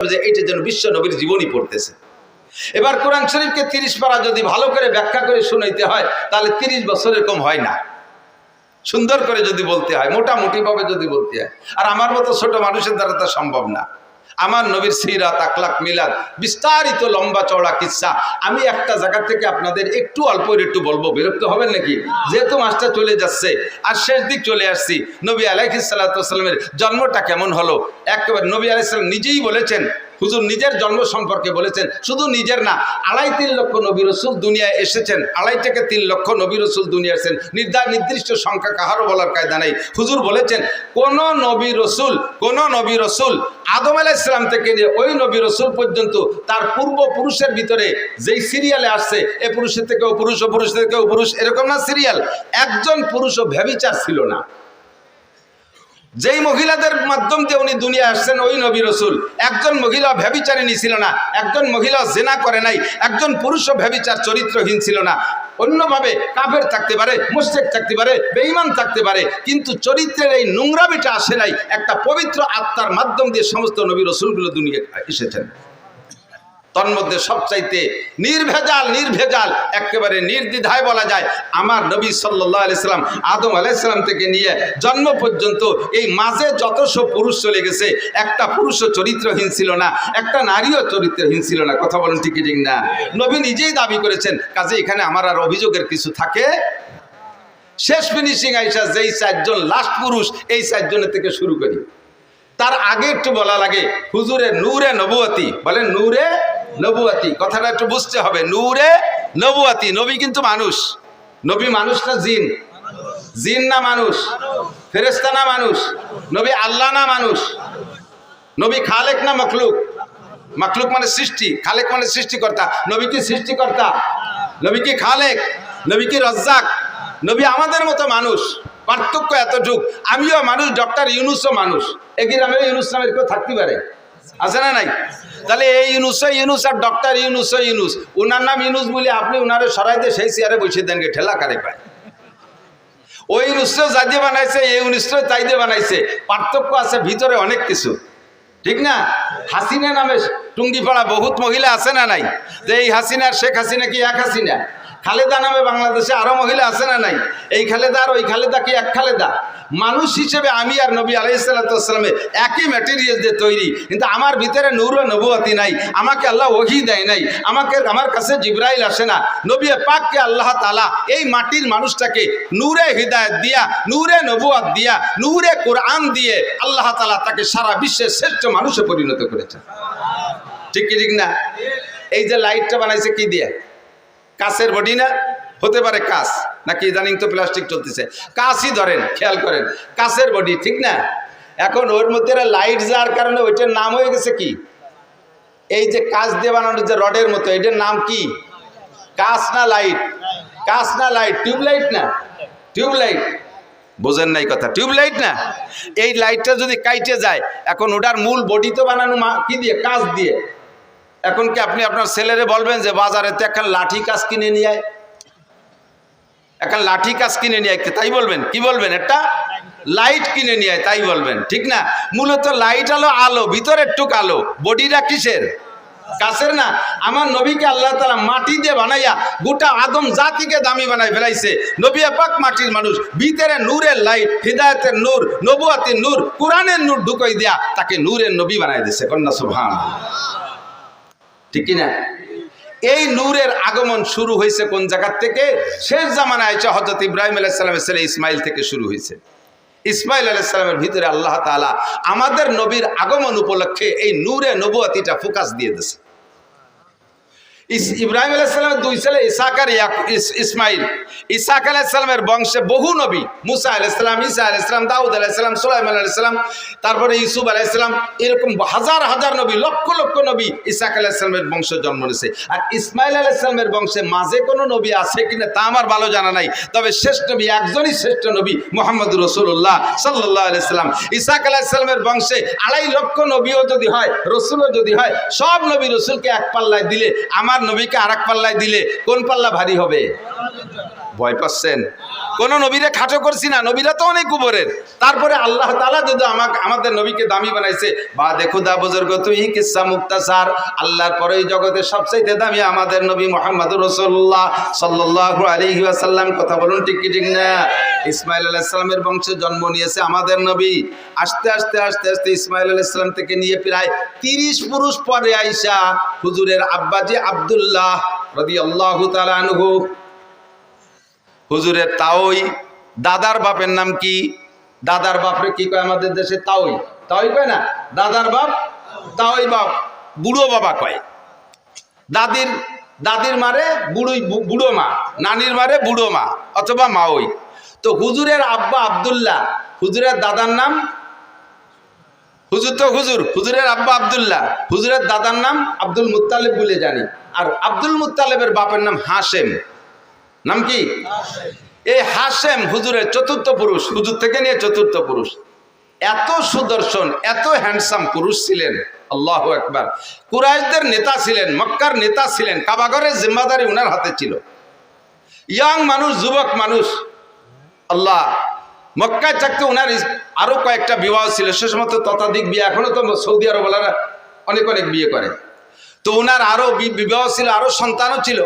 যে এটা যেন বিশ্ব নবীর জীবনী পড়তেছে। এবার কোরআন শরীফকে 30 পারা যদি ভালো করে ব্যাখ্যা করে শুনাইতে হয় তাহলে 30 বছর এরকম হয় না। সুন্দর করে যদি বলতে হয়, মোটামুটি ভাবে যদি বলতে হয়, আর আমার মতো ছোট মানুষের দ্বারা তা সম্ভব না। আমার নবীর সিরাত, আখলাক, মিলাদ, বিস্তারিত লম্বা চওড়া কিচ্ছা আমি একটা জায়গা থেকে আপনাদের একটু অল্প একটু বলবো, বিরক্ত হবেন নাকি? যেহেতু মাসটা চলে যাচ্ছে আর শেষ দিক চলে আসছি, নবী আলাইহিস সালাতু ওয়াস সালামের জন্মটা কেমন হলো একেবারে নবী আলাইহিস সালাম নিজেই বলেছেন, হুজুর নিজের জন্ম সম্পর্কে বলেছেন, শুধু নিজের না, 2.5-3 লক্ষ নবী রাসূল দুনিয়ায় এসেছেন, 2.5 থেকে 3 লক্ষ নবী রাসূল দুনিয়ায় এসেছেন, নির্দিষ্ট সংখ্যা কাহারও বলার কায়দা নেই। হুজুর বলেছেন কোন নবী রাসূল আদম আলাইহিস সালাম থেকে নিয়ে ওই নবী রাসূল পর্যন্ত তার পূর্বপুরুষের ভিতরে যেই সিরিয়ালে আসছে, এ পুরুষের থেকেও পুরুষ, ও পুরুষ থেকেও পুরুষ, এরকম না সিরিয়াল, একজন পুরুষও ব্যভিচার ছিল না। যেই মহিলাদের মাধ্যম দিয়ে উনি দুনিয়া আসছেন ওই নবী রাসূল, একজন মহিলা ব্যভিচারিণী ছিল না, একজন মহিলা জিনা করে নাই, একজন পুরুষও ব্যভিচার চরিত্রহীন ছিল না। অন্যভাবে কাফের থাকতে পারে, মুশরিক থাকতে পারে, বেঈমান থাকতে পারে, কিন্তু চরিত্রের এই নোংরামিটা আসে নাই। একটা পবিত্র আত্মার মাধ্যম দিয়ে সমস্ত নবী রাসূলগুলো দুনিয়ায় এসেছেন। তন্মধ্যে সবচাইতে নির্ভেজাল একেবারে নির্দ্বিধায় বলা যায় আমার নবী সাল্লাল্লাহু আলাইহি সাল্লাম আদম আলাইহিস সালাম থেকে নিয়ে জন্ম পর্যন্ত এই মাঝে যতশো পুরুষ চলে গেছে, একটা পুরুষও চরিত্রহীন ছিল না, একটা নারীও চরিত্রহীন ছিল না। কথা বলেন ঠিক ঠিক না? নবী নিজেই দাবি করেছেন, কাজে এখানে আমার আর অভিযোগের কিছু থাকে। শেষ ফিনিশিং আইসা যেই 4 জন লাস্ট পুরুষ, এই 4 জনের থেকে শুরু করি। তার আগে একটু বলা লাগে হুজুরের নূরে নবুয়তি, বলেন নূরে নবুয়তি, কথাটা একটু বুঝতে হবে। নূরে নবুয়তি, নবী কিন্তু মানুষ। নবী মানুষ না জিন? জিন না মানুষ? ফেরেশতা না মানুষ? নবী আল্লাহ না মানুষ? নবী খালেক না মখলুক? মখলুক মানে সৃষ্টি, খালেক মানে সৃষ্টিকর্তা। নবী কি সৃষ্টিকর্তা? নবী কি খালেক? নবী কি রাজ্জাক? নবী আমাদের মতো মানুষ, পার্থক্য এতটুক। আমিও মানুষ, ডক্টর ইউনূসও মানুষ। একই নামে ইউনূস নামের কেউ থাকতে পারে? আছে না নাই? তাহলে এই ইউনূস আর ডক্টর ইউনূস, উনার নাম ইউনূস বলে আপনি উনারে সরাইতে সেই চেয়ারে বসে দেন, ঠেলা কারে পায়। ওই ইউনূসও যা দিয়ে বানাইছে, এই ইউনূসও তাই দিয়ে বানাইছে, পার্থক্য আছে ভিতরে অনেক কিছু, ঠিক না? হাসিনা নামে টুঙ্গিপাড়া বহুত মহিলা আছে না নাই? যে এই হাসিনার শেখ হাসিনা কি এক হাসিনা? খালেদা নামে বাংলাদেশে আরো মহিলা আছে না নাই? এই খালেদা আর ওই খালেদা কি এক খালেদা? মানুষ হিসেবে আমি আর নবী আলাইহিস সালাতু ওয়াস সালামের একই ম্যাটেরিয়াল দিয়ে তৈরি, কিন্তু আমার ভিতরে নূর ও নবুয়তি নাই। আমাকে আল্লাহ ওহী দেয় নাই, আমার কাছে জিবরাইল আসে না। নবী পাককে আল্লাহ তাআলা এই মাটির মানুষটাকে নূরে হিদায়াত দিয়া, নূরে নবুয়ত দিয়া, নূরে কোরআন দিয়ে আল্লাহ তাআলা তাকে সারা বিশ্বের শ্রেষ্ঠ মানুষে পরিণত করেছেন। ঠিক কি ঠিক না? এই যে লাইটটা বানাইছে কি দিয়ে? কাঁচের বডি না? হতে পারে কাঁচ, নাকি ইদানিং তো প্লাস্টিক চলতেছে, কাঁচই ধরেন, খেয়াল করেন, কাঁচের বডি, ঠিক না? এখন ওর মধ্যে লাইট যাওয়ার কারণে ওইটার নাম হয়ে গেছে কি? এই যে কাঁচ দিয়ে বানানোর যে রডের মতো, এটার নাম কি? কাঁচ না লাইট? কাঁচ না লাইট? টিউবলাইট না? টিউবলাইট। বোঝেন নাই কথা? টিউবলাইট না? এই লাইটটা যদি কাইটে যায়, এখন ওটার মূল বডি তো বানানো কি দিয়ে? কাঁচ দিয়ে। এখন কি আপনি আপনার ছেলেরে বলবেন যে বাজারে তো একটা লাঠি কাঁচ কিনে নিয়ে আয়, একটা লাঠি কাঁচ কিনে নিয়ে আয়, তাই বলবেন? কি বলবেন? একটা লাইট কিনে নিয়ে আয়, তাই বলবেন, ঠিক না? মূলত লাইট হলো আলো, ভিতরের টুক আলো, বডিটা কিসের? কাছের না? আমার নবীকে আল্লাহ তাআলা মাটি দিয়ে বানাইয়া গোটা আদম জাতিকে দামি বানাই ফেলাইছে। নবী পাক মাটির মানুষ, ভিতরে নূরের লাইট, হিদায়াতের নূর, নবুয়তের নূর, কোরআনের নূর ঢুকাই দিয়া তাকে নূরের নবী বানাই দিয়েছে। কন্যা সুবহানাল্লাহ, ঠিক কিনা? এই নূরের আগমন শুরু হয়েছে কোন জায়গা থেকে? শেষ জামানায় হযরত ইব্রাহিম আলাইহিস সালামের ছেলে ইসমাইল থেকে শুরু হয়েছে। ইসমাইল আলাইহিস সালামের ভিতরে আল্লাহ তাআলা আমাদের নবীর আগমন উপলক্ষে এই নূরে নবুয়তিটা ফোকাস দিয়ে দিয়েছে। ইব্রাহিম আলাইহিস সালামের 2 ছেলে ইসহাক আর ইসমাইল। ইসহাক আলাইহিস সালামের বংশে বহু নবী, মুসা আলাইহিস সালাম, ঈসা আলাইহিস সালাম, দাউদ আলাইহিস সালাম, সুলাইমান আলাইহিস সালাম, তারপরে ইউসুফ আলাইহিস সালাম, এরকম হাজার হাজার নবী, লক্ষ লক্ষ নবী ইসহাক আলাইহিস সালামের বংশে জন্ম নিয়েছে। আর ইসমাইল আলাইহিস সালামের বংশে মাঝে কোনো নবী আছে কিনা তা আমার ভালো জানা নাই, তবে শেষ নবী একজনই শ্রেষ্ঠ নবী, মুহাম্মদুর রাসূলুল্লাহ সাল্লাল্লাহু আলাইহি সাল্লাম। ইসহাক আলাইহিস সালামের বংশে 2.5 লক্ষ নবীও যদি হয়, রাসূলও যদি হয়, সব নবী রাসূলকে এক পাল্লায় দিলে, আমার নবীকে আরেক পাল্লায় দিলে কোন পাল্লা ভারী হবে? ভয় পাচ্ছেন? কোন নবীরে খাটো করছি না, নবীরা তো অনেক উপরের। তারপরে আল্লাহ তাআলা যদি আমাদের নবীকে দামি বানাইছে, বা দেখো দা বুজুর্গ তুই কিসসা মুক্তাসার, আল্লাহর পরে এই জগতের সবচেয়ে দামি আমাদের নবী মুহাম্মদুর রাসূলুল্লাহ সাল্লাল্লাহু আলাইহি ওয়াসাল্লাম। কথা বলুন ঠিক কি ঠিক না? ইসমাইল আলাইহিস সালামের বংশে জন্ম নিয়েছে আমাদের নবী। আস্তে আস্তে আস্তে আস্তে ইসমাইল আলাইহিস সালাম থেকে নিয়ে প্রায় 30 পুরুষ পরে আইসা হুজুরের আব্বাজি আব্দুল্লাহ রাদিয়াল্লাহু তাআলা আনহু, হুজুরের তাওই দাদার বাপের নাম কি? দাদার বাপরে কি কয় আমাদের দেশে? তাওই। তাওই কয় না, দাদার বাপ তাওই বাপ, বুড়ো বাবা কয়। দাদির মারে বুড়ো মা, নানির মারে বুড়ো মা অথবা মাওই। তো হুজুরের আব্বা আব্দুল্লাহ, হুজুরের দাদার নাম হুজুরের আব্বা আব্দুল্লাহ, হুজুরের দাদার নাম আব্দুল মুত্তালিব বলে জানি। আর আব্দুল মুত্তালিবের বাপের নাম হাশেম। নাম কি? এই হাশেম হুজুরের চতুর্থ পুরুষ, হুজুর থেকে নিয়ে চতুর্থ পুরুষ। এত সুদর্শন, এত হ্যান্ডসাম পুরুষ ছিলেন, আল্লাহু আকবার। কুরাইশদের নেতা ছিলেন, মক্কার নেতা ছিলেন, কাবাগরের জিম্মাদারি উনার হাতে ছিল। ইয়াং মানুষ, যুবক মানুষ। আল্লাহ, মক্কায় থাকতে উনার আরো কয়েকটা বিবাহ ছিল, সে সময় ততাধিক বিয়ে। এখনো তো সৌদি আরবওয়ালারা অনেক অনেক বিয়ে করে। তো উনার আরো বিবাহ ছিল, আরো সন্তানও ছিল।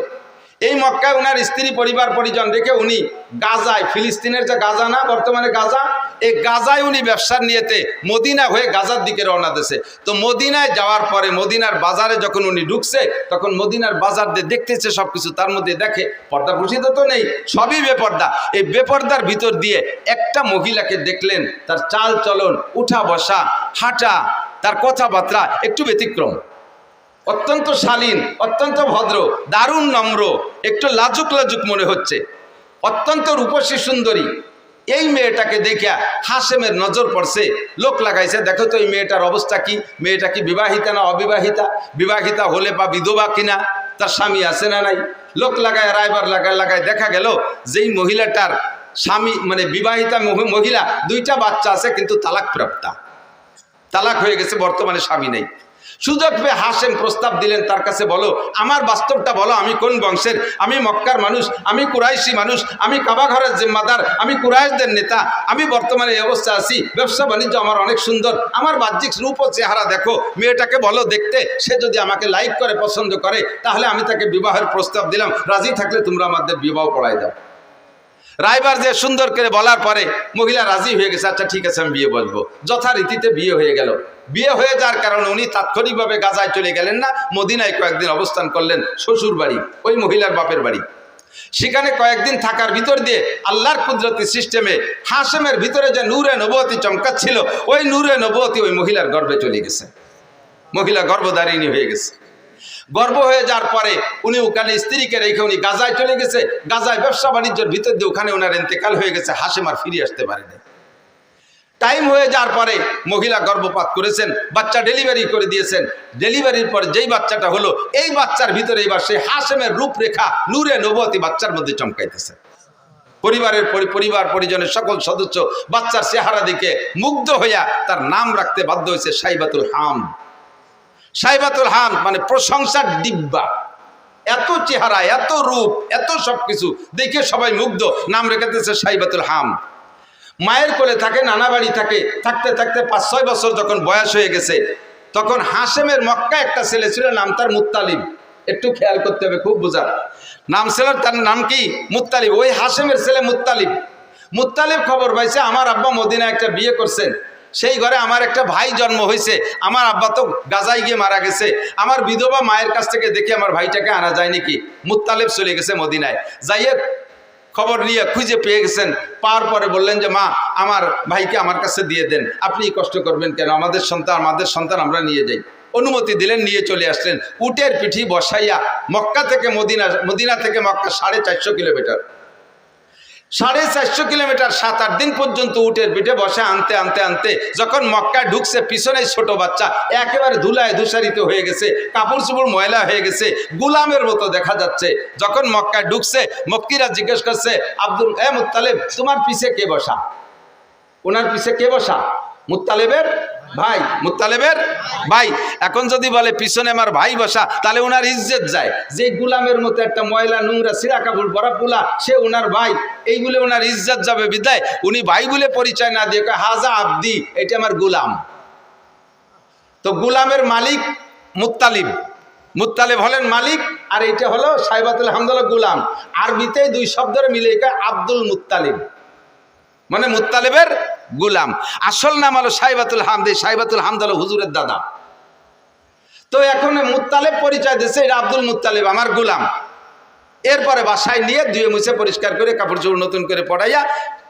এই মক্কায় উনার স্ত্রী পরিবার পরিজন রেখে উনি গাজায়, ফিলিস্তিনের যে গাজা না বর্তমানে গাজা, এই গাজায় উনি ব্যবসার নিয়েতে মদিনা হয়ে গাজার দিকে রওনা দিয়েছে। তো মদিনায় যাওয়ার পরে মদিনার বাজারে যখন উনি ঢুকছে, তখন মদিনার বাজার দিয়ে দেখতেছে সবকিছু, তার মধ্যে দেখে পর্দা প্রসিদ্ধ তো নেই, সবই বেপর্দা। এই বেপর্দার ভিতর দিয়ে একটা মহিলাকে দেখলেন, তার চাল চলন, উঠা বসা, হাঁটা, তার কথাবার্তা একটু ব্যতিক্রম। অত্যন্ত শালীন, অত্যন্ত ভদ্র, দারুণ নম্র, একটু লাজুক লাজুক মনে হচ্ছে, অত্যন্ত রূপসী সুন্দরী। এই মেয়েটাকে দেখিয়া হাশেমের নজর পড়ছে, লোক লাগাইছে দেখো তো এই মেয়েটার অবস্থা কি, মেয়েটা কি বিবাহিতা না অবিবাহিতা, বিবাহিতা হলে বা বিধবা কিনা, তার স্বামী আছে না নাই। লোক লাগায় রায়বার লাগায় দেখা গেল যেই মহিলাটার স্বামী মানে বিবাহিতা মহিলা, 2টা বাচ্চা আছে, কিন্তু তালাক প্রাপ্তা, তালাক হয়ে গেছে, বর্তমানে স্বামী নেই। সুযোগ পেয়ে হাশেম প্রস্তাব দিলেন, তার কাছে বলো, আমার বাস্তবটা বলো, আমি কোন বংশের, আমি মক্কার মানুষ, আমি কুরাইশি মানুষ, আমি কাবা ঘরের জিম্মাদার, আমি কুরাইশদের নেতা, আমি বর্তমানে এই অবস্থা আছি, ব্যবসা বাণিজ্য আমার অনেক সুন্দর, আমার বাহ্যিক রূপ ও চেহারা দেখো, মেয়েটাকে বলো দেখতে, সে যদি আমাকে লাইক করে, পছন্দ করে, তাহলে আমি তাকে বিবাহের প্রস্তাব দিলাম, রাজি থাকলে তোমরা আমাদের বিবাহ পড়াই দাও। রায়বার যে সুন্দর করে বলার পরে মহিলা রাজি হয়ে গেছে, আচ্ছা ঠিক আছে আমি বিয়ে বলবো। যথারীতিতে বিয়ে হয়ে গেল। বিয়ে হয়ে যাওয়ার কারণে উনি তাৎক্ষণিকভাবে গাজায় চলে গেলেন না, মদিনায় কয়েকদিন অবস্থান করলেন, শ্বশুর বাড়ি, ওই মহিলার বাপের বাড়ি। সেখানে কয়েকদিন থাকার ভিতর দিয়ে আল্লাহর কুদরতি সিস্টেমে হাশেমের ভিতরে যে নূরে নবুয়তি চমকাচ্ছিল, ওই নূরে নবুয়তি ওই মহিলার গর্ভে চলে গেছে, মহিলা গর্ভধারিণী হয়ে গেছে। গর্ভ হয়ে যাওয়ার পরে উনি ওখানে স্ত্রীকে রেখে উনি গাজায় চলে গেছে। গাজায় ব্যবসা বাণিজ্যের ভিতর দিয়ে ওখানে ওনার ইন্তেকাল হয়ে গেছে, হাশেম আর ফিরে আসতে পারেনি। টাইম হয়ে যাওয়ার পরে মহিলা গর্ভপাত করেছেন, বাচ্চা ডেলিভারি করে দিয়েছেন। ডেলিভারির পর যেই বাচ্চাটা হলো, এই বাচ্চার ভিতরে এবার সেই হাশেমের রূপরেখা নূরে নবুয়তি বাচ্চার মধ্যে চমকাইতেছে। পরিবার পরিজনের সকল সদস্য বাচ্চার চেহারা দিকে মুগ্ধ হইয়া তার নাম রাখতে বাধ্য হয়েছে সাইবাতুল হাম। সাইবাতুল হাম মানে প্রশংসার ডিব্বা। এত চেহারা, এত রূপ, এত সবকিছু দেখে সবাই মুগ্ধ, নাম রেখেছে সাইবাতুল হাম। মায়ের কোলে থাকে, নানা বাড়ি থাকে, থাকতে থাকতে 5-6 বছর যখন বয়স হয়ে গেছে, তখন হাশেমের মক্কা একটা ছেলে ছিল, নাম তার মুত্তালিব। একটু খেয়াল করতে হবে, খুব বোঝার নাম ছিল, তার নাম কি? মুত্তালিব। ওই হাশেমের ছেলে মুত্তালিব খবর পাইছে আমার আব্বা মদিনায় একটা বিয়ে করছেন, সেই ঘরে আমার একটা ভাই জন্ম হয়েছে, আমার আব্বা তো গাজায় গিয়ে মারা গেছে, আমার বিধবা মায়ের কাছ থেকে দেখে আমার ভাইটাকে আনা যায় নাকি। মুত্তালিব চলে গেছে মদিনায়, যাইয়ে খবর নিয়ে খুঁজে পেয়ে গেছেন। পাওয়ার পরে বললেন যে মা, আমার ভাইকে আমার কাছে দিয়ে দেন, আপনি কষ্ট করবেন কেন, আমাদের সন্তান আমরা নিয়ে যাই। অনুমতি দিলেন, নিয়ে চলে আসলেন। উটের পিঠি বসাইয়া মক্কা থেকে মদিনা থেকে মক্কা 450 কিলোমিটার, 450 কিলোমিটার 7-8 দিন পর্যন্ত উটের পিঠে বসে আনতে আনতে আনতে যখন মক্কায় ঢুকছে, পিছনে ছোট বাচ্চা একেবারে ধুলায় ধূসারিত হয়ে গেছে, কাপড় চোপড় ময়লা হয়ে গেছে, গুলামের মতো দেখা যাচ্ছে। যখন মক্কায় ঢুকছে, মক্কিরা জিজ্ঞেস করছে, মুত্তালিব তোমার পিছে কে বসা? ওনার পিছে কে বসা? মুত্তালিবের ভাই, মুত্তালেবের ভাই। এখন যদি বলে পিছনে আমার ভাই বসা, তাহলে ওনার ইজ্জত যায়। যে গুলামের মতো একটা ময়লা নোংরা সিরা কাপড় পরা পোলা, সে ওনার ভাই, এই বলে ওনার ইজ্জত যাবে। বিদায় উনি ভাই বলে পরিচয় না দিয়ে কয় হাজা আব্দি, এটা আমার গুলাম। তো গুলামের মালিক মুত্তালিব, মুত্তালিব হলেন মালিক, আর এইটা হলো সাইবাতুল হামদ হলো গুলাম। আরবিতে দুই শব্দের মিলে কয় আব্দুল মুত্তালিব, মানে মুত্তালিবের গুলাম। আসল নাম হলো সাইবাতুল হামদ। সাইবাতুল হামদ হলো হুজুরের দাদা। তো এখন মুত্তালিব পরিচয় দিচ্ছে, এটা আব্দুল মুত্তালিব আমার গুলাম। এরপরে বাসায় নিয়ে ধুয়ে মুছে পরিষ্কার করে কাপড় চোপড় নতুন করে পড়াইয়া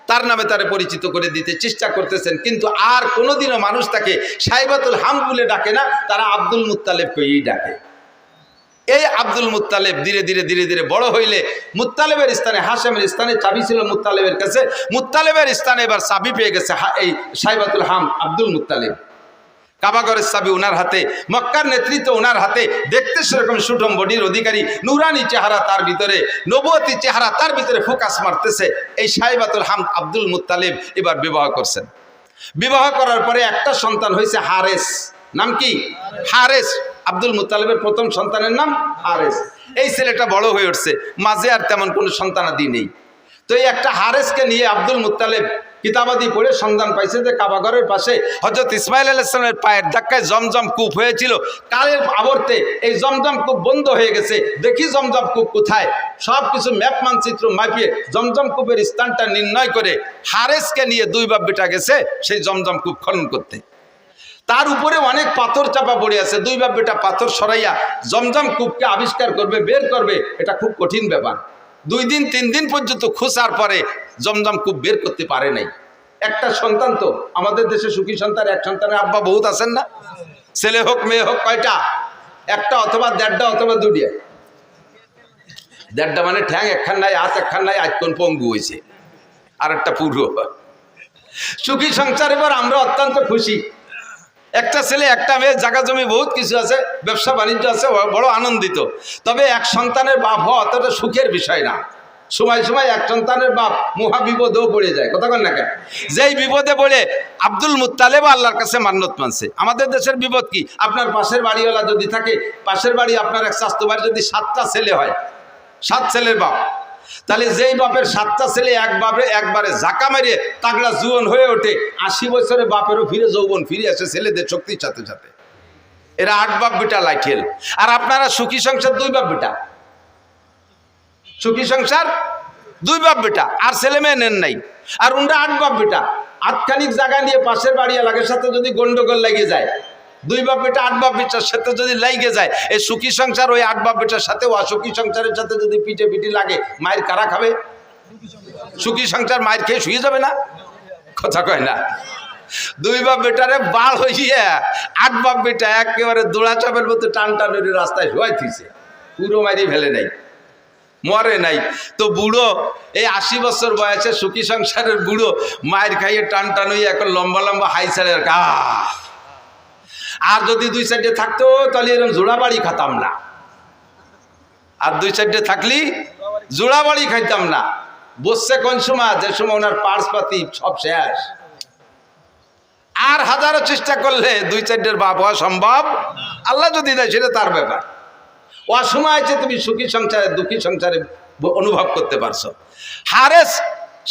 তার নামে তারে পরিচিত করে দিতে চেষ্টা করতেছেন। কিন্তু আর কোনোদিনও মানুষ তাকে সাইবাতুল হামদ বলে ডাকে না, তারা আব্দুল মুত্তালিব কইই ডাকে। এই আব্দুল মুত্তালিব ধীরে ধীরে ধীরে ধীরে বড় হইলে মুত্তালিবের স্থানে, হাশেমের স্থানে চাবি ছিল মুত্তালিবের কাছে, মুত্তালিবের স্থানে এবার চাবি পেয়ে গেছে এই সাইবাতুল হামদ আব্দুল মুত্তালিব। কাবাগরের চাবি ওনার হাতে, মক্কার নেতৃত্ব ওনার হাতে। দেখতে সেরকম সুঠম বডির অধিকারী, নুরানি চেহারা তার ভিতরে, নবুয়তি চেহারা তার ভিতরে ফোকাস মারতেছে। এই সাইবাতুল হামদ আব্দুল মুত্তালিব এবার বিবাহ করছেন। বিবাহ করার পরে একটা সন্তান হয়েছে হারেস। নাম কি? হারেস। আব্দুল মুত্তালিবের প্রথম সন্তানের নাম হারেস। এই ছেলেটা বড় হয়ে উঠছে, মাঝে আর তেমন কোনো সন্তানাদি নেই। তো এই একটা হারেসকে নিয়ে আব্দুল মুত্তালিব কিতাবাদি পড়ে সন্ধান পাইছে যে কাবাগরের পাশে হযরত ইসমাইল আলাইহিস সালামের পায়ের ধাক্কায় জমজম কূপ হয়েছিল। কালের আবর্তে এই জমজম কূপ বন্ধ হয়ে গেছে। দেখি জমজম কূপ কোথায়, সব কিছু ম্যাপ মানচিত্র মাপিয়ে জমজম কূপের স্থানটা নির্ণয় করে হারেসকে নিয়ে দুই বাপ বেটা গেছে সেই জমজম কূপ খনন করতে। তার উপরে অনেক পাথর চাপা পড়ে আছে। দুই বাপ বেটা পাথর সরাইয়া জমজম কূপকে আবিষ্কার করবে, বের করবে, এটা খুব কঠিন ব্যাপার। 2 দিন 3 দিন পর্যন্ত খোঁজার পরে জমজম কূপ বের করতে পারে নাই। একটা সন্তান, তো আমাদের দেশে সুখী সন্তান, এক সন্তানের আব্বা বহুত আছেন না? ছেলে হোক মেয়ে হোক, কয়টা? একটা অথবা দেড়টা অথবা দুটিয়া। দেড়টা মানে ঠ্যাং একখান নাই, হাত একখান নাই, আজকন পঙ্গু হয়েছে, আর একটা পুরো। সুখী সংসার। এবার আমরা অত্যন্ত খুশি। একটা ছেলে একটা মেয়ে, জায়গা জমি বহুত কিছু আছে, ব্যবসা বাণিজ্য আছে, বড় আনন্দিত। তবে এক সন্তানের বাপ হওয়া অতটা সুখের বিষয় না। সময় সময় এক সন্তানের বাপ মহা বিপদেও পড়ে যায়। কথা কন না কেন? যেই বিপদে পড়ে আব্দুল মুত্তালিব আল্লাহর কাছে মান্নত মানছে। আমাদের দেশের বিপদ কি? আপনার পাশের বাড়িওয়ালা যদি থাকে, পাশের বাড়ি আপনার এক স্বাস্থ্য বাড়ি যদি 7টা ছেলে হয়, 7 ছেলের বাপ, তাহলে যেই বাপের 7টা ছেলে একবারে ঝাঁকা মেরে তাগড়া জুয়ান হয়ে ওঠে, 80 বছরে বাপেরও ফিরে যৌবন ফিরে আসে ছেলেদের শক্তির সাথে সাথে। এরা 8 বাপ বেটা লাইঠেল। আর আপনারা সুখী সংসার 2 বাপ বেটা, সুখী সংসার 2 বাপ বেটা, আর ছেলে মেয়ে নেন নাই। আর উনরা 8 বাপ বেটা। আটখানিক জায়গা নিয়ে পাশের বাড়ি এলাকার সাথে যদি গন্ডগোল লেগে যায়, 2 বাপ বেটা 8 বাপ বেটার সাথে যদি লাগে যায়, এই সুখী সংসার ওই 8 বাপ বেটার সাথে অসুখী সংসারের সাথে যদি পিঠে পিঠি লাগে, মায়ের কারা খাবে? সুখী সংসার মায়ের খেয়ে শুয়ে যাবে না? কথা কয় না? 2 বাপ বেটারে বাল হইয়া 8 বাপ বেটা একেবারে দোড়া চাপের মতো টান টানের রাস্তায় শুয়াইতেছে, পুরো মাইরি ফেলে নাই, মরে নাই। তো বুড়ো এই 80 বছর বয়সে সুখী সংসারের বুড়ো মায়ের খাইয়ে টান টান হইয়া এখন লম্বা লম্বা হাই ছাড়ের গা। আর যদি 2 সাইডে থাকতো তাহলে এরকম জোড়া বাড়ি খাতাম না। আর 2 সাইডে থাকলি জোড়া বাড়ি খাইতাম না। বসছে কোন সময়? যে সময় ওনার পার্স পাতি সব শেষ। আর হাজারো চেষ্টা করলে 2 সাইডের বাপ হওয়া সম্ভব। আল্লাহ যদি দেয় সেটা তার ব্যাপার। অসময় আছে তুমি সুখী সংসারে দুঃখী সংসারে অনুভব করতে পারছো। হারেস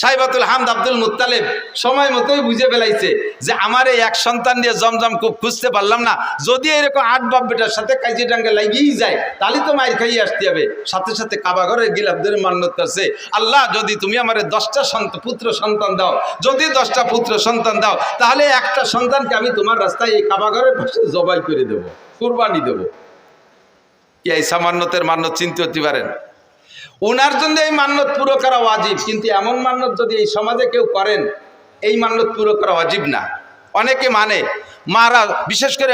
সাইবাতুল হামদ আব্দুল মুত্তালিব সময় মতোই বুঝে ফেলাইছে যে আমার এই এক সন্তান দিয়ে জমজম কূপ খুঁজতে পারলাম না, যদি এরকম 8 বাপ বেটার সাথে কাজী ডাঙ্গে লাগিয়েই যায় তাহলে তো মায়ের খাইয়ে আসতে হবে। সাথে সাথে কাবাঘরের গিলাফদের মান্নত করছে, আল্লাহ যদি তুমি আমার 10টা পুত্র সন্তান দাও, যদি 10টা পুত্র সন্তান দাও, তাহলে একটা সন্তানকে আমি তোমার রাস্তায় এই কাবাঘরের পাশে জবাই করে দেবো, কুরবানি দেবো। এই সামান্যতের মান্যত চিনতে হতে পারেন। ওনার জন্য এই মান্যত পুরো করা ওয়াজিব, কিন্তু এমন মান্যত যদি এই সমাজে কেউ করেন, এই মান্যত পুরো করা ওয়াজিব না। অনেকে মানে, মারা, বিশেষ করে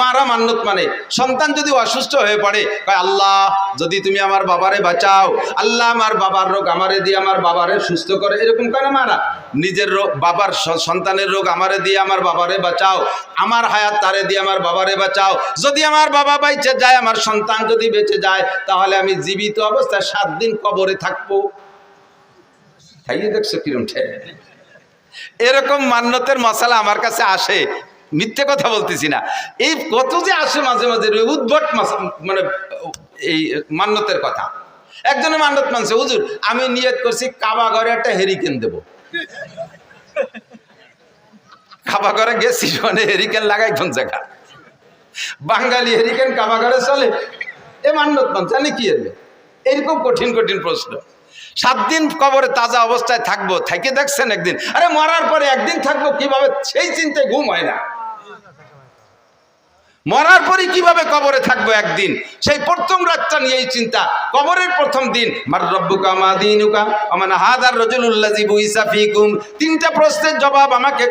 মারা মান্যত মানে সন্তান যদি অসুস্থ হয়ে পড়ে, কয় আল্লাহ যদি তুমি আমার বাবারে বাঁচাও, আল্লাহ আমার বাবার রোগ আমারে দিয়ে আমার বাবারে সুস্থ করে, এরকম করে মারা। নিজের রোগ, বাবার সন্তানের রোগ আমারে দিয়ে আমার বাবারে বাঁচাও, আমার হায়াত তারে দিয়ে আমার বাবারে বাঁচাও, যদি আমার বাবা বেঁচে যায়, আমার সন্তান যদি বেঁচে যায়, তাহলে আমি জীবিত অবস্থায় 7 দিন কবরে থাকবো। তাই দেখছো কিরম ঠেক। এরকম মান্যতের মশালা আমার কাছে আসে, মিথ্যে কথা বলতেছি না। এই কত যে আসে মাঝে মাঝে উদ্ভট মানে এই মান্যতের কথা। একজনের মান্যত মানছে, হুজুর আমি নিয়ত করছি কাবা ঘরে একটা হেরিকেন দেব। কাবা ঘরে গেছি মানে হেরিকেন লাগাই কোন জায়গা? বাঙালি হেরিকেন কাবা ঘরে চলে? এ মান্যত মানছে, আমি কি এর? এরকম কঠিন কঠিন প্রশ্ন। 7 দিন কবরে তাজা অবস্থায় থাকবো, থেকে দেখছেন একদিন? আরে মরার পরে একদিন থাকবো কিভাবে, সেই চিন্তায় ঘুম হয় না। মরার পরে কিভাবে কবরে থাকবো একদিন, সেই প্রথম রাতটা নিয়েই চিন্তা। কবরের প্রথম দিন, মার রব্বুকা মা দীনুকা ওয়া মান হাযার রাজুলুল্লাযী বুইসা ফীকুম। 3টা প্রশ্নের জবাব আমাকে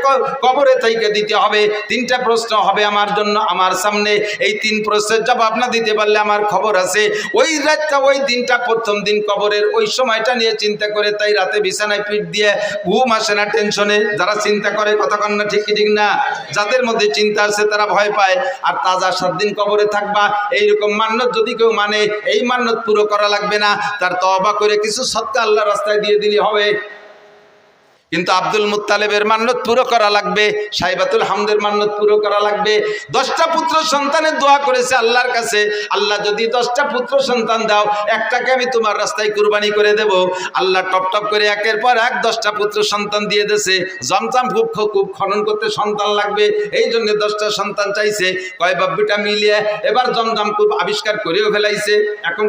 কবরে থেকে দিতে হবে। 3টা প্রশ্ন হবে আমার জন্য, আমার সামনে। এই 3 প্রশ্নের জবাব না দিতে পারলে আমার খবর আছে। ওই রাতটা, ওই দিনটা, প্রথম দিন কবরের ওই সময়টা নিয়ে চিন্তা করে তাই রাতে বিছানায় পিঠ দিয়ে ঘুম আসে না টেনশনে। যারা চিন্তা করে কতক্ষণ না, ঠিক ঠিক না? যাদের মধ্যে চিন্তা আছে তারা ভয় পায়। আর তাজা 7 দিন কবরে থাকবা, এইরকম মান্যত যদি কেউ মানে, এই মান্যত পুরো করা লাগবে না, তার তওবা করে কিছু সদকা আল্লাহর রাস্তায় দিয়ে দিলে হবে। কিন্তু আব্দুল মুত্তালিবের মান্যত পুরো করা লাগবে, সাইবাতুল হামদের মান্যত পুরো করা লাগবে। 10টা পুত্র সন্তানের দোয়া করেছে আল্লাহর কাছে, আল্লাহ যদি 10টা পুত্র সন্তান দাও, একটাকে আমি তোমার রাস্তায় কুরবানি করে দেব। আল্লাহ টপ টপ করে একের পর এক 10টা পুত্র সন্তান দিয়ে দিয়েছে। জমজম খুব খনন করতে সন্তান লাগবে, এই জন্য 10টা সন্তান চাইছে। কয় বাব্বিটা মিলিয়ে এবার জমজম খুব আবিষ্কার করেও ফেলাইছে। এখন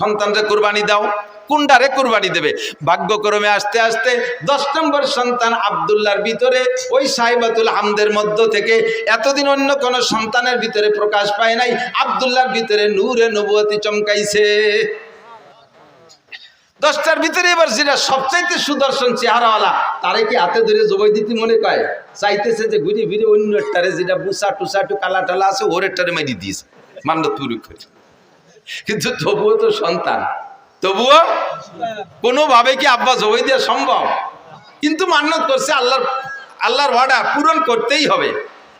সন্তানরা কুরবানি দাও, কোনটারে কুরবানি দেবে? ভাগ্যক্রমে আস্তে আস্তে 10 নম্বর সন্তান আব্দুল্লাহর ভিতরে, ওই সাইবাতুল হামদের মধ্য থেকে এতদিন অন্য কোন সন্তানের ভিতরে প্রকাশ পায় নাই, আব্দুল্লাহর ভিতরে নূরে নবুয়তি চমকাইছে। 10টার ভিতরে এবার যেটা সবচাইতে সুদর্শন চেহারাওয়ালা, তারে কি হাতে ধরে জবাই দিতে মনে কয়? চাইতেছে যে ঘুরে ফিরে অন্য একটারে, যেটা বুসা টুসা একটু কালা টালা আছে, ওর একটারে মারি দিয়েছে মান্যত পুরো করে। কিন্তু তবুও তো সন্তান, তবুও কোনোভাবে কি আব্বা জবাই দেওয়া সম্ভব? কিন্তু মান্যত করছে, আল্লাহর ওয়াদা পূরণ করতেই হবে।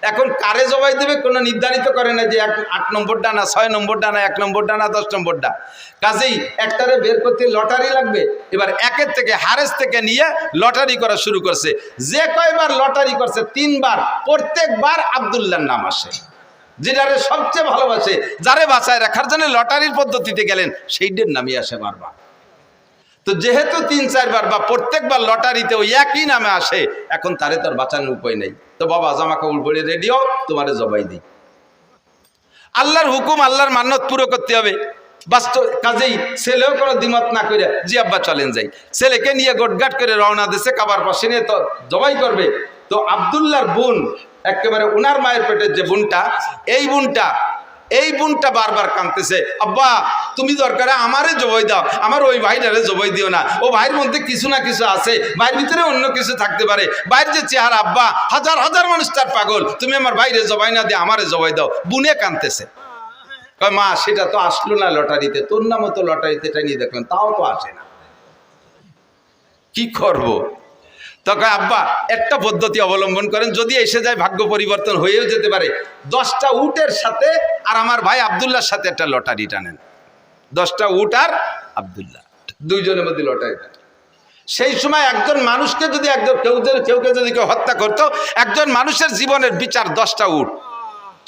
এখন কারে জবাই দেবে কোনো নির্ধারিত করে না যে 8 নম্বর ডানা, 6 নম্বর ডানা, 1 নম্বর ডানা, 10 নম্বর ডানা। কাজেই একটারে বের করতে লটারি লাগবে। এবার একের থেকে হারেস থেকে নিয়ে লটারি করা শুরু করছে। যে কয়বার লটারি করছে 3 বার, প্রত্যেকবার আব্দুল্লাহর নাম আসে। যেটারে সবচেয়ে ভালোবাসে, যারে বাঁচায় রাখার জন্য লটারির পদ্ধতিতে গেলেন, সেইটার নামই আসে বারবার। তো যেহেতু 3-4 বার বা প্রত্যেকবার লটারিতে ওই একই নামে আসে, এখন তারে তার বাঁচানোর উপায় নেই। তো বাবা জামা কাপড় পরে রেডি হও, তোমারে জবাই দিই। আল্লাহর হুকুম, আল্লাহর মান্যত পুরো করতে হবে। বাস্তব কাজেই ছেলেও কোনো দ্বিমত না করে, জি আব্বা চলেন যাই। ছেলেকে নিয়ে গোটগাট করে রওনা দিছে, কাবার পাশে নিয়ে তো জবাই করবে। তো আব্দুল্লাহর বোন, একেবারে উনার মায়ের পেটের যে বোনটা, এই বোনটা বারবার কাঁদতেছে, আব্বা তুমি দরকারে আমারে জবাই দাও, আমার ওই ভাইটারে জবাই দিও না। ও ভাইয়ের মধ্যে কিছু না কিছু আছে, ভাইয়ের ভিতরে অন্য কিছু থাকতে পারে। ভাইয়ের যে চেহারা, আব্বা হাজার হাজার মানুষ তার পাগল, তুমি আমার ভাইরে জবাই না দিয়ে আমারে জবাই দাও। বুনে কাঁদতেছে। কয় মা সেটা তো আসলো না লটারিতে, তোর নামও তো লটারিতে নিয়ে দেখলাম, তাও তো আসে না, কি করবো? তখন আব্বা একটা পদ্ধতি অবলম্বন করেন, যদি এসে যায় ভাগ্য পরিবর্তন হয়েও যেতে পারে। 10টা উটের সাথে আর আমার ভাই আব্দুল্লাহর সাথে একটা লটারি টানেন। 10টা উট আর আব্দুল্লাহ, দুইজনের মধ্যে লটারি টানেন। সেই সময় একজন মানুষকে যদি কেউকে যদি কেউ হত্যা করতো, একজন মানুষের জীবনের বিচার 10টা উট।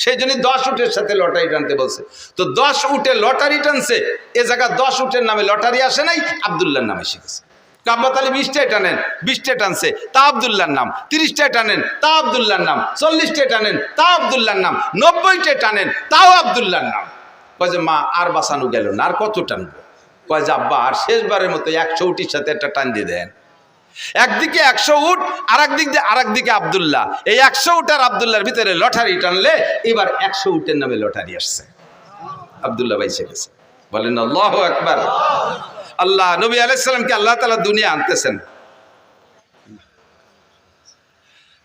সেই জন্য 10 উটের সাথে লটারি টানতে বলছে। তো 10 উটে লটারি টানছে, এ জায়গা 10 উটের নামে লটারি আসে নাই, আব্দুল্লাহর নামে শিখেছে। কাব্বাত আলী 20টায় টানেন, 20টে টানছে, তা আব্দুল্লাহর নাম। 30টায় টানেন, তা আব্দুল্লাহর নাম। 40টায় টানেন, তা আব্দুল্লাহর নাম। 90টায় টানেন, তাও আব্দুল্লাহর নাম। কয় যে মা আর বাঁচানো গেল না, আর কত টানবো? কয় যে আব্বা আর শেষবারের মতো 100 উটির সাথে একটা টান দিয়ে দেন। একদিকে 100 উট, আরেকদিকে আব্দুল্লাহ। এই 100 উট আর আব্দুল্লাহর ভিতরে লটারি টানলে এবার 100 উটের নামে লটারি আসছে। আব্দুল্লাহ বাইসে গেছে। বলেন আল্লাহু আকবার। আল্লাহ নবী আলাইহিস সালামকে আল্লাহ তাআলা দুনিয়া আনতেছেন।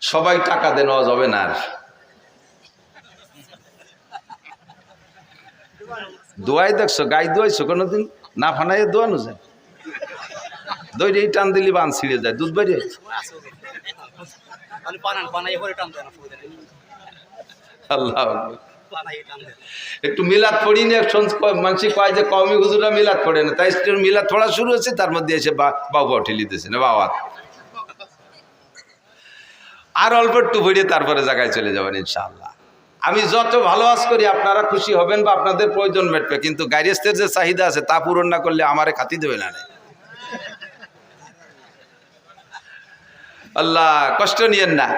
সবাই টাকা দেওয়া যাবে না। আর দোয়াই দেখছো, গাই দোয়াইছো কোনোদিন? না ফানাইয়ে দোয়ানো যায়? দই টান দিলি বান ছিঁড়ে যায়, দুধ বাইরে। আল্লাহ একটু মিলাদ পড়ি না, মানুষ কয় যে কওমি হুজুররা মিলাদ পড়ে না, তাই মিলাদ পড়া শুরু হচ্ছে, তার মধ্যে এসে বাবা ঠেলি দিতেছে না বাবা। আর অল্প একটু ভরে তারপরে জায়গায় চলে যাবেন ইনশাআল্লাহ। আমি যত ভালো আজ করি আপনারা খুশি হবেন বা আপনাদের প্রয়োজন মেটবে, কিন্তু গাইরেস্টের যে চাহিদা আছে তা পূরণ না করলে আমারে খাতি দেবে না। আল্লাহ কষ্ট নিয়েন না।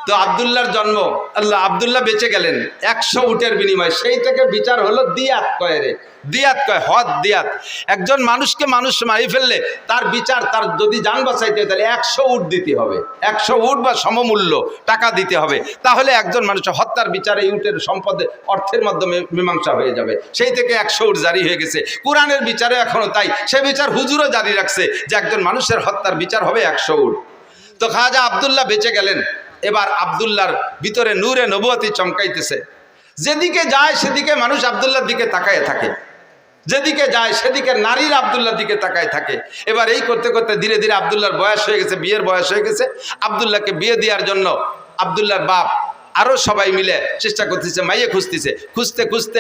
তো আব্দুল্লাহর জন্ম, আল্লাহ আব্দুল্লাহ বেঁচে গেলেন 100 উটের বিনিময়। সেই থেকে বিচার হলো দিয়াত কয় রে, দিয়াত কয় হদ দিয়াত। একজন মানুষকে মানুষ মারি ফেললে তার বিচার, তার যদি জান বাঁচাইতে হয় তাহলে 100 উট দিতে হবে, 100 উট বা সমমূল্য টাকা দিতে হবে। তাহলে একজন মানুষের হত্যার বিচারে উটের সম্পদে অর্থের মাধ্যমে মীমাংসা হয়ে যাবে। সেই থেকে 100 উট জারি হয়ে গেছে। কোরআনের বিচারে এখনো তাই, সে বিচার হুজুরও জারি রাখছে যে একজন মানুষের হত্যার বিচার হবে 100 উট। তো খাজা আব্দুল্লাহ বেঁচে গেলেন। এবার আব্দুল্লাহর ভিতরে নূরে নবুয়তি চমকাইতেছে। যেদিকে যায় সেদিকে মানুষ আব্দুল্লাহর দিকে তাকায় থাকে, যেদিকে যায় সেদিকে নারীর আব্দুল্লাহর দিকে তাকায় থাকে। এবার এই করতে করতে ধীরে ধীরে আব্দুল্লাহর বয়স হয়ে গেছে, বিয়ের বয়স হয়ে গেছে। আব্দুল্লাহকে বিয়ে দেওয়ার জন্য আব্দুল্লাহর বাপ আরো সবাই মিলে চেষ্টা করতেছে, মাইয়ে খুঁজতেছে। খুঁজতে খুঁজতে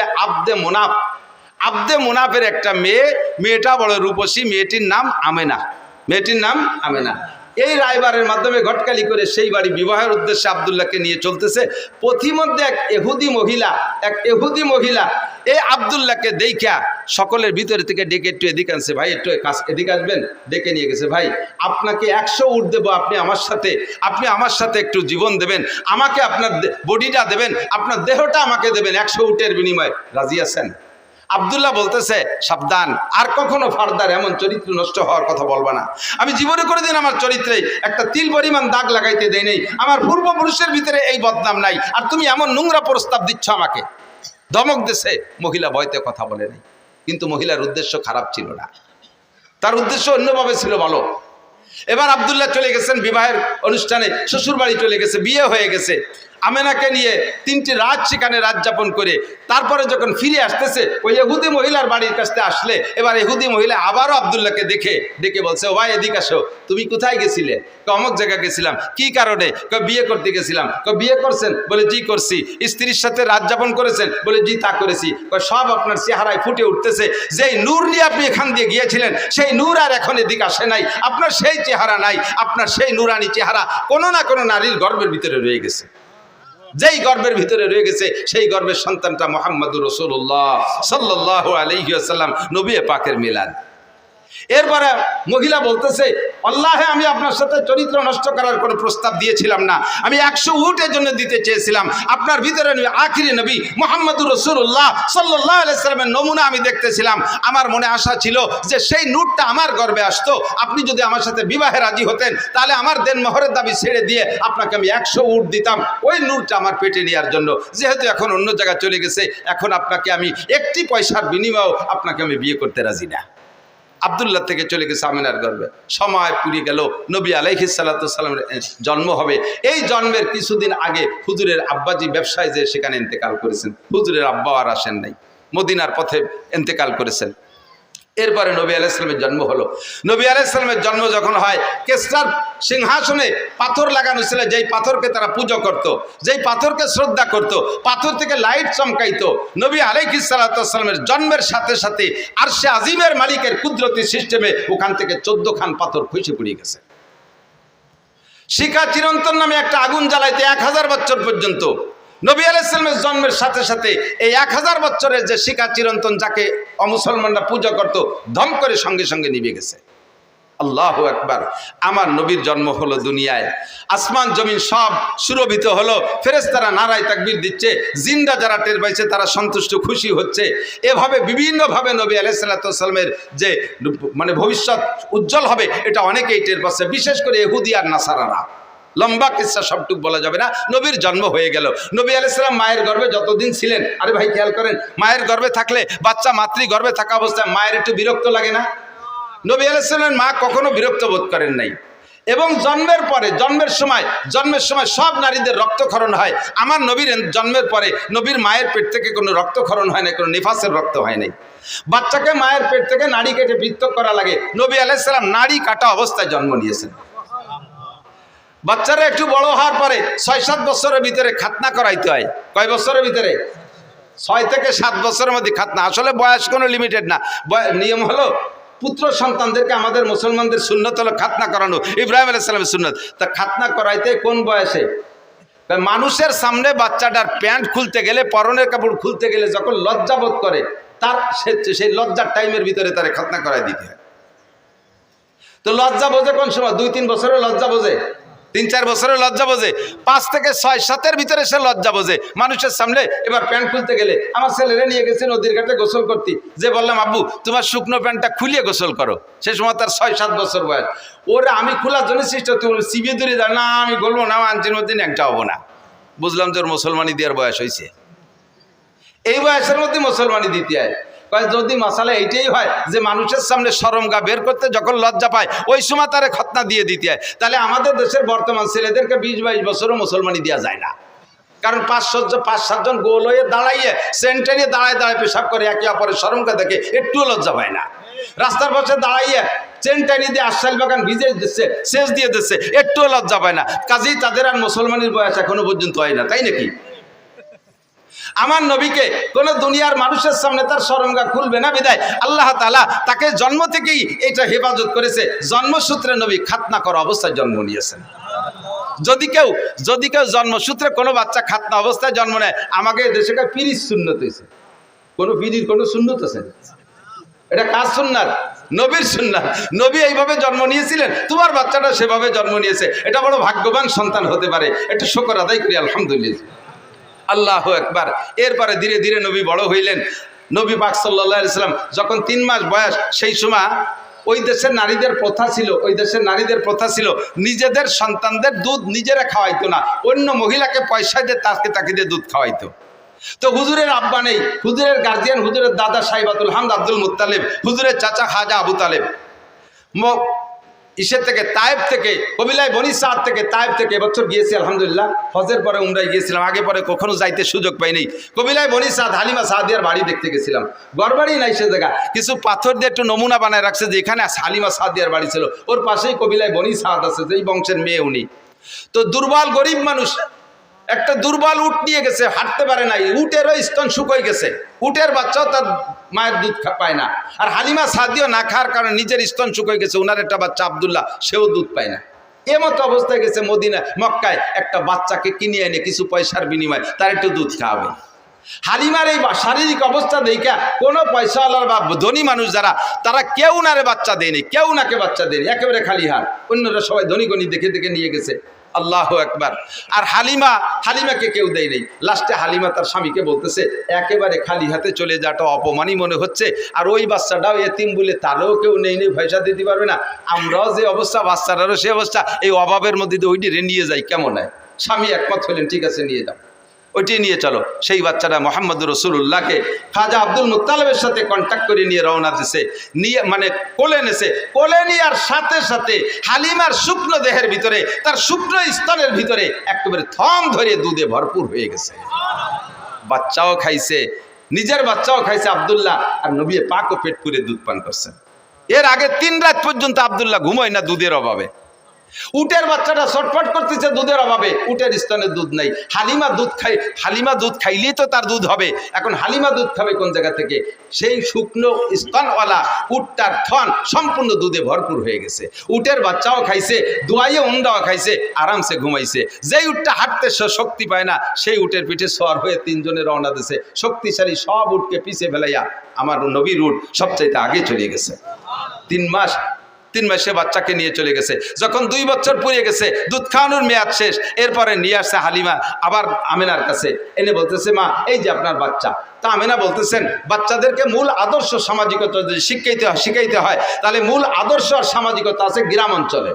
আব্দে মুনাফের একটা মেয়ে, মেয়েটা বড় রূপসী, মেয়েটির নাম আমেনা, মেয়েটির নাম আমেনা। এই রায়বারের মাধ্যমে ঘটকালি করে সেই বাড়ি বিবাহের উদ্দেশ্যে আব্দুল্লাহকে নিয়ে চলতেছে। পথিমধ্যে এক এহুদি মহিলা এই আব্দুল্লাহকে দেখা সকলের ভিতরে থেকে ডেকে একটু এদিকে আনছে, ভাই একটু এদিকে আসবেন, ডেকে নিয়ে গেছে। ভাই আপনাকে 100 উট দেবো, আপনি আমার সাথে একটু জীবন দেবেন, আমাকে আপনার বডিটা দেবেন, আপনার দেহটা আমাকে দেবেন 100 উটের বিনিময়ে, রাজি আছেন? আব্দুল্লাহ বলতেছে, সাবধান, আর কখনো ফার্দার এমন চরিত্র নষ্ট হওয়ার কথা বলবা না। আমি জীবনে কোনোদিন আমার চরিত্রে একটা তিল পরিমাণ দাগ লাগাইতে দেই নেই, আমার পূর্বপুরুষের ভিতরে এই বদনাম নাই, আর তুমি এমন নোংরা প্রস্তাব দিচ্ছ আমাকে। ধমক দিছে। মহিলা ভয়তে কথা বলে নাই, কিন্তু মহিলার উদ্দেশ্য খারাপ ছিল না, তার উদ্দেশ্য অন্যভাবে ছিল ভালো। এবার আব্দুল্লাহ চলে গেছেন বিবাহের অনুষ্ঠানে, শ্বশুর বাড়ি চলে গেছে, বিয়ে হয়ে গেছে। আমেনাকে নিয়ে 3টি রাত সেখানে রাত যাপন করে তারপরে যখন ফিরে আসতেছে, ওই ইহুদি মহিলার বাড়ির কাছে আসলে এবার ইহুদি মহিলা আবারও আব্দুল্লাহকে ডেকে বলছে, ও ভাই এদিকে আসো, তুমি কোথায় গেছিলে? অমুক জায়গা গেছিলাম। কি কারণে? বিয়ে করতে গেছিলাম। বিয়ে করছেন? বলে জি করছি। স্ত্রীর সাথে রাত যাপন করেছেন? বলে জি তা করেছি। সব আপনার চেহারায় ফুটে উঠতেছে, যেই নূর নিয়ে আপনি এখান দিয়ে গিয়েছিলেন সেই নূর আর এখন এদিকে আসে নাই, আপনার সেই চেহারা নাই, আপনার সেই নূরানি চেহারা কোনো না কোনো নারীর গর্ভের ভিতরে রয়ে গেছে। যেই গর্ভের ভিতরে রয়ে গেছে সেই গর্ভের সন্তানটা মুহাম্মদুর রাসূলুল্লাহ সাল্লাল্লাহু আলাইহি ওয়াসাল্লাম, নবী পাকের মিলাদ। এরপরে মহিলা বলতেছে, আল্লাহে আমি আপনার সাথে চরিত্র নষ্ট করার কোনো প্রস্তাব দিয়েছিলাম না, আমি 100 উটের জন্য দিতে চেয়েছিলাম। আপনার ভিতরে আখিরি নবী মুহাম্মদুর রাসূলুল্লাহ সাল্লাল্লাহু আলাইহি ওয়াসাল্লামের নমুনা আমি দেখতেছিলাম। আমার মনে আশা ছিল যে সেই নূরটা আমার গর্ভে আসতো, আপনি যদি আমার সাথে বিবাহে রাজি হতেন তাহলে আমার দেন মোহরের দাবি ছেড়ে দিয়ে আপনাকে আমি 100 উট দিতাম, ওই নূরটা আমার পেটে নেওয়ার জন্য। যেহেতু এখন অন্য জায়গায় চলে গেছে, এখন আপনাকে আমি একটি পয়সার বিনিময়েও আপনাকে আমি বিয়ে করতে রাজি না। আব্দুল্লাহ থেকে চলে গেছে আমিনার গর্ভে। সময় পুড়ে গেল, নবী আলাইহিস সালাতু সালামের জন্ম হবে। এই জন্মের কিছুদিন আগে হুজুরের আব্বাজি ব্যবসায় যে সেখানে ইন্তেকাল করেছেন। হুজুরের আব্বা আর আসেন নাই, মদিনার পথে ইন্তেকাল করেছেন। এরপরে নবী আলাইহিস সালামের জন্ম হলো। নবী আলাইহিস সালামের জন্ম যখন হয়, কেসরার সিংহাসনে পাথর লাগানো ছিল, যেই পাথরকে তারা পূজা করত, যেই পাথরকে শ্রদ্ধা করত, পাথর থেকে লাইট চমকাইতো। নবী আলাইহিস সালাতু সালামের জন্মের সাথে সাথে আরশে আজিমের মালিকের কুদরতি সিস্টেমে ওখান থেকে 14 খান পাথর খসে পড়ে গেছে। শিখা চিরন্তন নামে একটা আগুন জ্বালাইতে 1000 বছর পর্যন্ত, নবী আলাইহিস সালামের জন্মের সাথে সাথে এই 1000 বছরের যে শিখা চিরন্তন যাকে অমুসলমানরা পূজা করত, ধম করে সঙ্গে সঙ্গে নিভে গেছে। আল্লাহু আকবার। আমার নবীর জন্ম হলো দুনিয়ায়, আসমান জমিন সব সুরভিত হলো, ফেরেশতারা নারায়ে তাকবীর দিচ্ছে, জিন্দা যারা টের পাইছে তারা সন্তুষ্ট খুশি হচ্ছে। এভাবে বিভিন্নভাবে নবী আলাইহিস সালাতু ওয়াস সালামের যে মানে ভবিষ্যৎ উজ্জ্বল হবে এটা অনেকেই টের পাচ্ছে, বিশেষ করে ইহুদি আর নাসারারা। লম্বা কিসসা সবটুক বলা যাবে না। নবীর জন্ম হয়ে গেল। নবী আলাইহিস সালাম মায়ের গর্ভে যতদিন ছিলেন, আরে ভাই খেয়াল করেন, মায়ের গর্ভে থাকলে বাচ্চা মাতৃ গর্ভে থাকা অবস্থায় মায়ের একটু বিরক্ত লাগে না? নবী আলাইহিস সালামের মা কখনো বিরক্ত বোধ করেন নাই। এবং জন্মের পরে জন্মের সময় সব নারীদের রক্তক্ষরণ হয়। আমার নবীর জন্মের পরে নবীর মায়ের পেট থেকে কোনো রক্তক্ষরণ হয় না, কোনো নিফাসের রক্ত হয় নাই। বাচ্চাকে মায়ের পেট থেকে নাড়ি কেটে পৃথক করা লাগে, নবী আলাইহিস সালাম নাড়ি কাটা অবস্থায় জন্ম নিয়েছেন। বাচ্চারা একটু বড় হওয়ার পরে 6-7 বছরের ভিতরে খাতনা করাইতে হয়। কয় বছরের ভিতরে? 6 থেকে 7 বছরের মধ্যে খাতনা। আসলে বয়স কোনো লিমিটেড না, নিয়ম হলো পুত্র সন্তানদেরকে আমাদের মুসলমানদের সুন্নত হলো খাতনা করানো, ইব্রাহিম আলাইহিস সালামের সুন্নত। তা খাতনা করাইতে কোন বয়সে? মানুষের সামনে বাচ্চাটার প্যান্ট খুলতে গেলে, পরনের কাপড় খুলতে গেলে যখন লজ্জা বোধ করে, তার সেই লজ্জার টাইমের ভিতরে তারে খাতনা করাই দিতে হয়। তো লজ্জা বোঝে কোন সময়? 2-3 বছরের লজ্জা বোঝে, 3-4 বছরের লজ্জা বোঝে, 5 থেকে 6-7-এর ভিতরে সে লজ্জা বোঝে। মানুষের সামনে এবার প্যান্ট খুলতে গেলে, আমার ছেলেরা নিয়ে গেছে নদীর ঘাটে গোসল করতে, যে বললাম আব্বু তোমার শুকনো প্যান্টটা খুলিয়ে গোসল করো, সে সময় তার 6-7 বছর বয়স। ওরা আমি খোলার জন্য চেষ্টা, তুমি চিবিয়ে দূরে যাও, না আমি বলবো না, আনচির মধ্যে ন্যাংটা হবো না। বুঝলাম যে ওর মুসলমানি দেওয়ার বয়স হয়েছে, এই বয়সের মধ্যে মুসলমানি দিতে হয়। যদি মশালা এইটাই হয় যে মানুষের সামনে শরমগা বের করতে যখন লজ্জা পায় ওই সময় তারে খতনা দিয়ে দিতে হয়, তাহলে আমাদের দেশের বর্তমান ছেলেদেরকে 20-22 বছরও মুসলমানি দেওয়া যায় না। কারণ 5-7 জন গোল হয়ে দাঁড়াইয়ে সেন্টারে দাঁড়ায় পেশাব করে, একে অপরের শরমগা দেখে একটুও লজ্জা পায় না। রাস্তার পাশে দাঁড়াইয়ে চেনটানি দিয়ে আশাইল বাগান ভিজে দিচ্ছে, সেচ দিয়ে দিচ্ছে, একটুও লজ্জা পায় না। কাজেই তাদের আর মুসলমানের বয়স এখনো পর্যন্ত হয় না, তাই নাকি? আমার নবীকে কোন দুনিয়ার মানুষের সামনে তার শরমগা খুলবে না, বিদায় আল্লাহ তাআলা তাকে জন্ম থেকেই এটা হেফাজত করেছে। জন্মসূত্রে নবী খাতনা করা অবস্থায় জন্ম নিয়েছেন। যদি কেউ জন্মসূত্রে কোনো বাচ্চা খাতনা অবস্থায় জন্ম নেয়, আমাকে দেশে পিরির সুন্নত হয়েছে। কোনো পিরির কোনো সুন্নত আছে? এটা কার সুন্নাত? নবীর সুন্নাত। নবী এইভাবে জন্ম নিয়েছিলেন, তোমার বাচ্চাটা সেভাবে জন্ম নিয়েছে। এটা বড় ভাগ্যবান সন্তান হতে পারে, একটু শুকর আদায় করি আলহামদুলিল্লাহ। আল্লাহু আকবার। এরপরে ধীরে ধীরে নবী বড় হইলেন। নবী পাক সাল্লাল্লাহু আলাইহি সাল্লাম যখন 3 মাস বয়স, সেই সময় ওই দেশের নারীদের প্রথা ছিল নিজেদের সন্তানদের দুধ নিজেরা খাওয়াইতো না, অন্য মহিলাকে পয়সা দিয়ে তাকে দিয়ে দুধ খাওয়াইতো। তো হুজুরের আব্বা নেই, হুজুরের গার্জিয়ান হুজুরের দাদা সাইবাতুল হামদ আব্দুল মুত্তালিব, হুজুরের চাচা খাজা আবু তালেব তায়েব থেকে, কবিলায় বনি সাদ থেকে, তায়েব থেকে এবছর গিয়েছি আলহামদুলিল্লাহ। হজের পরে উমরায় গিয়েছিলাম, আগে পরে কখনো যাইতে সুযোগ পাইনি। কবিলায় বনি সাদ হালিমা সাদিয়ার বাড়ি দেখতে গেছিলাম। গড়বাড়ি নাই সে জায়গা, কিছু পাথর দিয়ে একটু নমুনা বানায় রাখছে যে এখানে হালিমা সাদিয়ার বাড়ি ছিল। ওর পাশেই কবিলায় বনি সাদ আছে, যেই বংশের মেয়ে উনি। তো দুর্বল গরিব মানুষ, একটা দুর্বল উট নিয়ে গেছে, হাঁটতে পারে নাই, উটেরও স্তন শুকিয়ে গেছে, উটের বাচ্চাও তার মায়ের দুধ পায় না। আর হালিমা সাদিও না খাওয়ার কারণে নিজের স্তন শুকিয়ে গেছে, ওনার একটা বাচ্চা আব্দুল্লাহ, সেও দুধ পায় না। এমতো অবস্থায় গেছে মক্কায় একটা বাচ্চাকে কিনে এনে কিছু পয়সার বিনিময়ে তার একটু দুধ খাওয়াবে। হালিমার এই শারীরিক অবস্থা দেখা কোনো পয়সাওয়ালার বা ধনী মানুষ যারা, তারা কেউ নারে বাচ্চা দেয়নি, কেউ নাকে বাচ্চা দেয়নি, একেবারে খালি হাত। অন্যরা সবাই ধনী গণী দেখে দেখে নিয়ে গেছে। আল্লাহু আকবার। আর হালিমাকে কেউ দেয় নেই। লাস্টে হালিমা তার স্বামীকে বলতেছে, একেবারে খালি হাতে চলে যাওয়াটা অপমানই মনে হচ্ছে, আর ওই বাচ্চাটাও এতিম বলে তারও কেউ নেই পয়সা দিতে পারবে না, আমরাও যে অবস্থা বাচ্চাটারও সে অবস্থা, এই অভাবের মধ্যে দিয়ে ওইটি নিয়ে যাই কেমন হয়? স্বামী একমত হলেন, ঠিক আছে নিয়ে যাও, ওইটি নিয়ে চলো। সেই বাচ্চাটা মোহাম্মদুর রাসূলুল্লাহকে খাজা আব্দুল মুত্তালিবের সাথে কন্ট্যাক্ট করে নিয়ে রওনা দিছে, নিয়ে মানে কোলে নেছে। কোলে নেওয়ার সাথে সাথে হালিমার শুকনো দেহের ভিতরে, তার শুকনো স্তনের ভিতরে একেবারে থম ধরে দুধে ভরপুর হয়ে গেছে। বাচ্চাও খাইছে, নিজের বাচ্চাও খাইছে আব্দুল্লাহ, আর নবী পাকও পেট পুরে দুধ পান করছেন। এর আগে 3 রাত পর্যন্ত আব্দুল্লাহ ঘুমোয় না দুধের অভাবে। উটের বাচ্চাটা ছটফট করতেছে দুধের অভাবে, উটের স্তনে দুধ নাই। হালিমা দুধ খাইলেই তো তার দুধ হবে। এখন হালিমা দুধ খাবে কোন জায়গা থেকে? সেই শুকনো স্তনওয়ালা উটটার থন সম্পূর্ণ দুধে ভরপুর হয়ে গেছে। উটের বাচ্চাও খাইছে, দোয়াইয়ে উন্ডাও খাইছে, আরামসে ঘুমাইছে। যেই উটটা হাঁটতে শক্তি পায় না, সেই উটের পিঠে সওয়ার হয়ে 3 জনে রওনা দিছে। শক্তিশালী সব উটকে পিছে ফেলাইয়া আমার নবীর উট সবচাইতে আগে চলে গেছে। 3 মাসে বাচ্চাকে নিয়ে চলে গেছে। যখন 2 বছর পুড়ে গেছে, দুধ খাওয়ানোর মেয়াদ শেষ, এরপরে নিয়ে আসছে হালিমা আবার আমেনার কাছে, এনে বলতেছে, মা এই যে আপনার বাচ্চা। তা আমেনা বলতেছেন, বাচ্চাদেরকে মূল আদর্শ সামাজিকতা যদি শিখাইতে হয়, তাহলে মূল আদর্শ আর সামাজিকতা আছে গ্রাম অঞ্চলে।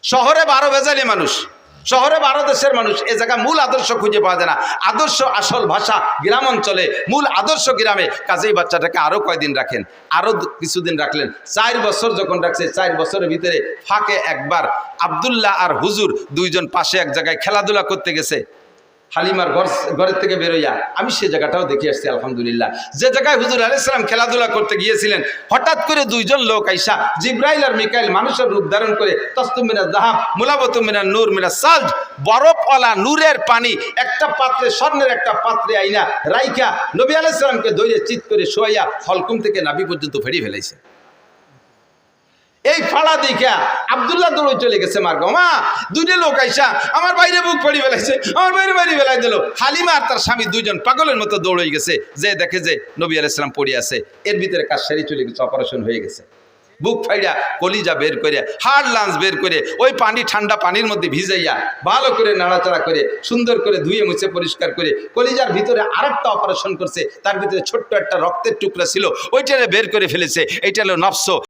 শহরে 12 ভেজালি মানুষ, শহরে 12 দেশের মানুষ, এ জায়গায় মূল আদর্শ খুঁজে পাওয়া যায় না। আদর্শ আসল ভাষা গ্রাম অঞ্চলে, মূল আদর্শ গ্রামে। কাজেই বাচ্চাটাকে আরো কয়দিন রাখেন, আরো কিছুদিন রাখলেন। 4 বছর যখন রাখছে, 4 বছরের ভিতরে ফাঁকে একবার আব্দুল্লাহ আর হুজুর 2 জন পাশে এক জায়গায় খেলাধুলা করতে গেছে। হালিমার ঘরের থেকে বেরোইয়া আমি সে জায়গাটাও দেখে আসছি আলহামদুলিল্লাহ। যে জায়গায় হুজুর আলাইহিস সালাম খেলাধুলা করতে গিয়েছিলেন, হঠাৎ করে 2 জন লোক আইসা, জিব্রাইল আর মিকাইল, মানুষের রূপ ধারণ করে, তসতুম মিনাজ যাহাব মুলাবাতুম মিনান নূর মিনাস সালজ, বরফওয়ালা নূরের পানি একটা পাত্রে, স্বর্ণের একটা পাত্রে আইনা রাইখা নবী আলাইহিস সালামকে ধরে চিৎ করে শোয়াইয়া হলকুম থেকে নাভি পর্যন্ত ফেরিয়ে ফেলাইছে। এই ফাড়া দেখা আব্দুল্লাহ দৌড়ে চলে গেছে মার্গ মা দুইটা লোক আইসা আমার বাইরে বুক পড়ি বেলাইছে আমার বাইরে বাইরে বেলাই দিল হালিমা আর তার স্বামী দুইজন পাগলের মতো দৌড়ে গেছে যে দেখে যে নবী আলাইহিস সালাম পড়ে আছে এর ভিতরে কাজ সারি চলে গেছে অপারেশন হয়ে গেছে বুক ফাইড়া কলিজা বের করে হাড় লাঞ্চ বের করে ওই পানি ঠান্ডা পানির মধ্যে ভিজাইয়া ভালো করে নাড়াচাড়া করে সুন্দর করে ধুয়ে মুছে পরিষ্কার করে কলিজার ভিতরে আরেকটা অপারেশন করছে তার ভিতরে ছোট্ট একটা রক্তের টুকরা ছিল ওইটারে বের করে ফেলেছে এইটা হলো নফস